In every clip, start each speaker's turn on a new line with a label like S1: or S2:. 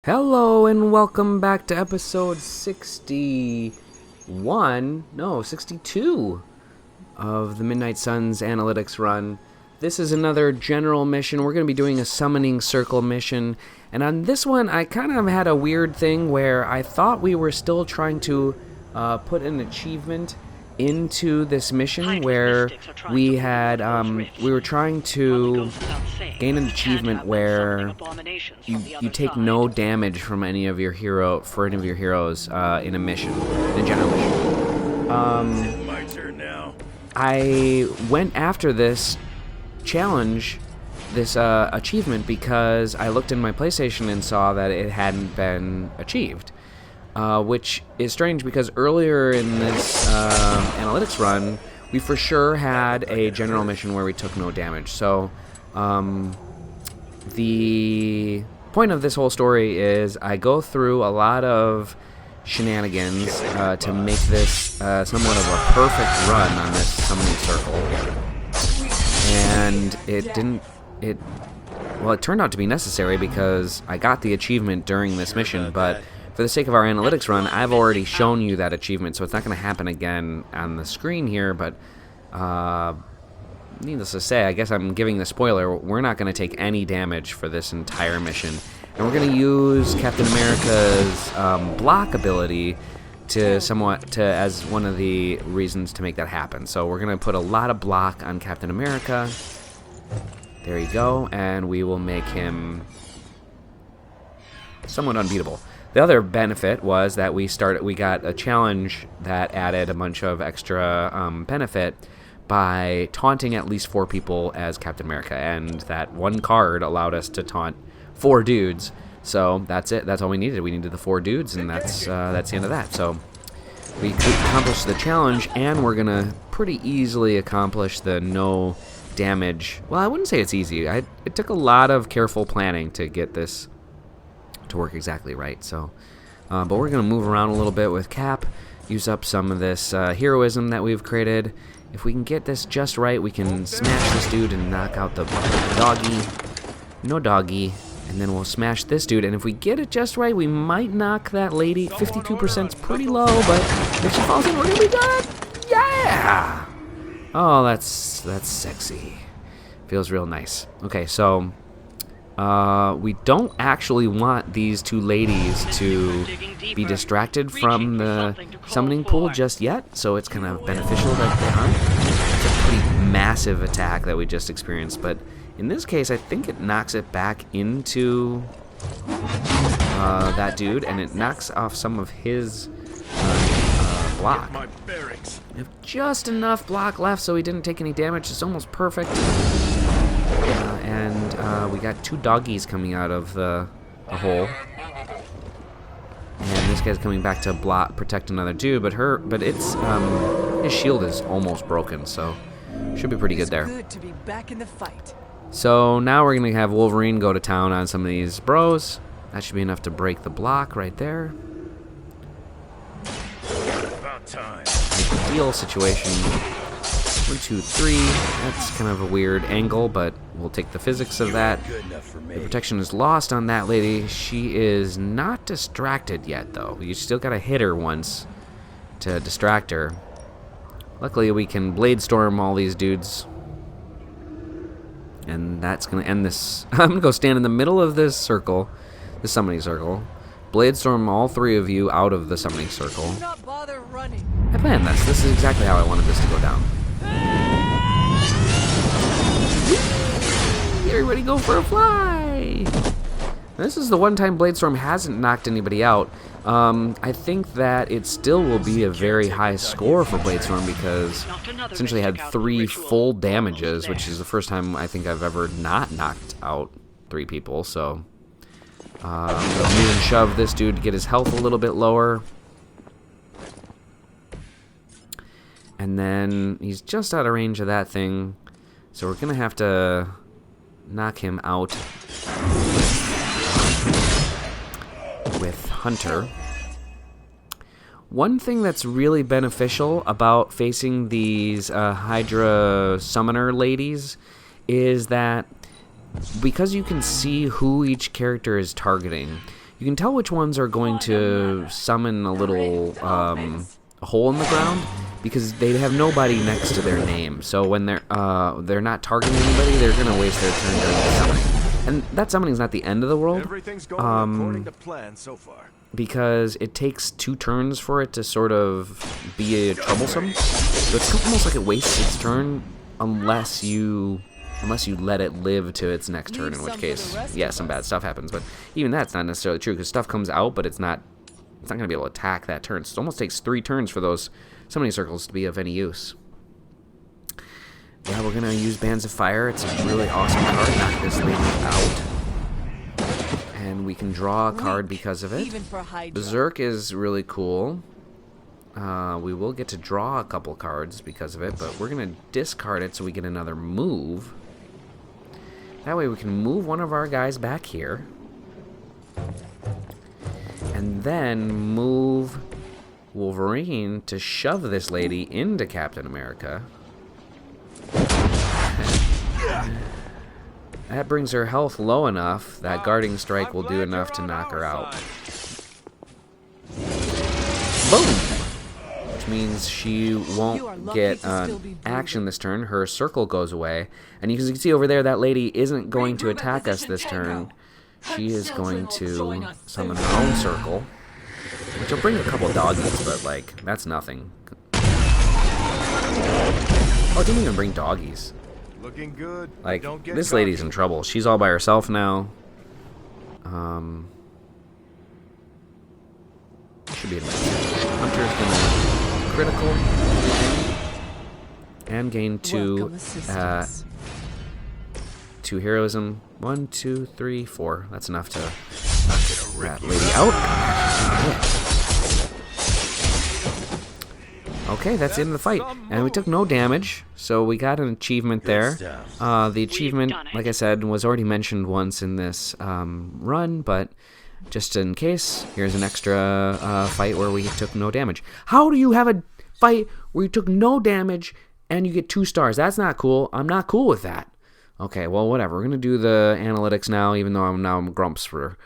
S1: Hello and welcome back to episode 62 of the Midnight Suns Analytics Run. This is another general mission. We're going to be doing a summoning circle mission. And on this one, I kind of had a weird thing where I thought we were still trying to put an achievement into this mission where we were trying to gain an achievement where you take no damage from any of your heroes in a mission, in a general mission.
S2: My turn now.
S1: I went after this challenge, this achievement, because I looked in my PlayStation and saw that it hadn't been achieved. Which is strange because earlier in this analytics run, we for sure had a general mission where we took no damage. So the point of this whole story is I go through a lot of shenanigans to make this somewhat of a perfect run on this summoning circle. And it turned out to be necessary because I got the achievement during this mission, but for the sake of our analytics run, I've already shown you that achievement, so it's not going to happen again on the screen here, but needless to say, I guess I'm giving the spoiler, we're not going to take any damage for this entire mission. And we're going to use Captain America's block ability as one of the reasons to make that happen. So we're going to put a lot of block on Captain America. There you go, and we will make him somewhat unbeatable. The other benefit was that we got a challenge that added a bunch of extra benefit by taunting at least 4 people as Captain America, and that one card allowed us to taunt 4 dudes. So that's it. That's all we needed. We needed the 4 dudes, and that's the end of that. So we accomplished the challenge, and we're gonna pretty easily accomplish the no damage. Well, I wouldn't say it's easy. It took a lot of careful planning to get this to work exactly right. So but we're gonna move around a little bit with Cap, use up some of this heroism that we've created. If we can get this just right, we can smash this dude and knock out the doggy. No doggy. And then we'll smash this dude, and if we get it just right, we might knock that lady. 52% is pretty low, but if she falls in, we're gonna be good. Yeah. Oh, that's sexy. Feels real nice. Okay, so we don't actually want these 2 ladies to be distracted from the summoning pool just yet, so it's kind of beneficial that they aren't. It's a pretty massive attack that we just experienced, but in this case, I think it knocks it back into that dude, and it knocks off some of his block. We have just enough block left so he didn't take any damage. It's almost perfect. And we got 2 doggies coming out of the hole. And this guy's coming back to protect another dude, but his shield is almost broken, so should be pretty good there.
S3: Good to be back in the fight.
S1: So now we're going to have Wolverine go to town on some of these bros. That should be enough to break the block right there.
S2: About time.
S1: Ideal situation. 1, 2, 3. That's kind of a weird angle, but we'll take the physics of that.
S2: Good enough for me.
S1: The protection is lost on that lady. She is not distracted yet, though. You still got to hit her once to distract her. Luckily, we can blade storm all these dudes. And that's going to end this. I'm going to go stand in the middle of this circle, the summoning circle. Blade storm all 3 of you out of the summoning circle.
S3: Do not bother running.
S1: I planned this. This is exactly how I wanted this to go down. Everybody go for a fly! This is the one time Blade Storm hasn't knocked anybody out. I think that it still will be a very high score for Blade Storm because essentially had 3 full damages, which is the first time I think I've ever not knocked out 3 people. So I'm going to move and shove this dude to get his health a little bit lower. And then he's just out of range of that thing, so we're going to have to knock him out with Hunter. One thing that's really beneficial about facing these Hydra Summoner ladies is that because you can see who each character is targeting, You can tell which ones are going to summon a little a hole in the ground because they have nobody next to their name. So when they're not targeting anybody, they're gonna waste their turn during the summoning. And that summoning is not the end of the world.
S2: Everything's going according to plan so far.
S1: Because it takes 2 turns for it to sort of be troublesome. So it's almost like it wastes its turn unless you let it live to its next turn, in which case, yeah, some bad stuff happens. But even that's not necessarily true, because stuff comes out, but it's not going to be able to attack that turn. So it almost takes 3 turns for those summoning circles to be of any use. Yeah, we're going to use Bands of Fire. It's a really awesome card. Knock this lady out. And we can draw a card because of it. Berserk is really cool. We will get to draw a couple cards because of it, but we're going to discard it so we get another move. That way we can move one of our guys back here. And then move Wolverine to shove this lady into Captain America. That brings her health low enough that Guarding Strike will do enough to knock her out. Boom! Which means she won't get action this turn. Her circle goes away. And you can see over there, that lady isn't going to attack us this turn. She is going to summon her own circle. Which will bring a couple doggies, but, like, that's nothing. Oh, it didn't even bring doggies.
S2: Looking good.
S1: Like, this lady's in trouble. She's all by herself now. Should be amazing. Hunter's gonna critical and gain 2 heroism. 1, 2, 3, 4. That's enough to knock that lady out. Okay, that's the end of the fight. And we took no damage, so we got an achievement there. The achievement, like I said, was already mentioned once in this run, but just in case, here's an extra fight where we took no damage. How do you have a fight where you took no damage and you get 2 stars? That's not cool. I'm not cool with that. Okay, well, whatever. We're going to do the analytics now, even though I'm grumps for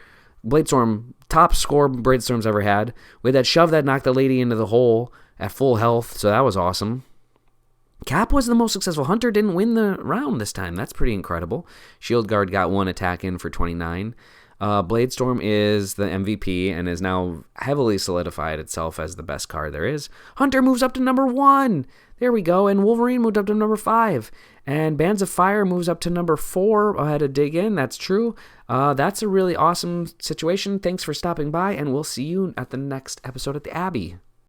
S1: Bladestorm. Top score Bladestorm's ever had. We had that shove that knocked the lady into the hole at full health, so that was awesome. Cap was the most successful. Hunter didn't win the round this time. That's pretty incredible. Shield Guard got 1 attack in for 29. Bladestorm is the MVP and is now heavily solidified itself as the best card there is. Hunter moves up to number 1. There we go. And Wolverine moved up to number 5. And Bands of Fire moves up to number 4. I had to dig in. That's true. That's a really awesome situation. Thanks for stopping by, and we'll see you at the next episode at the Abbey.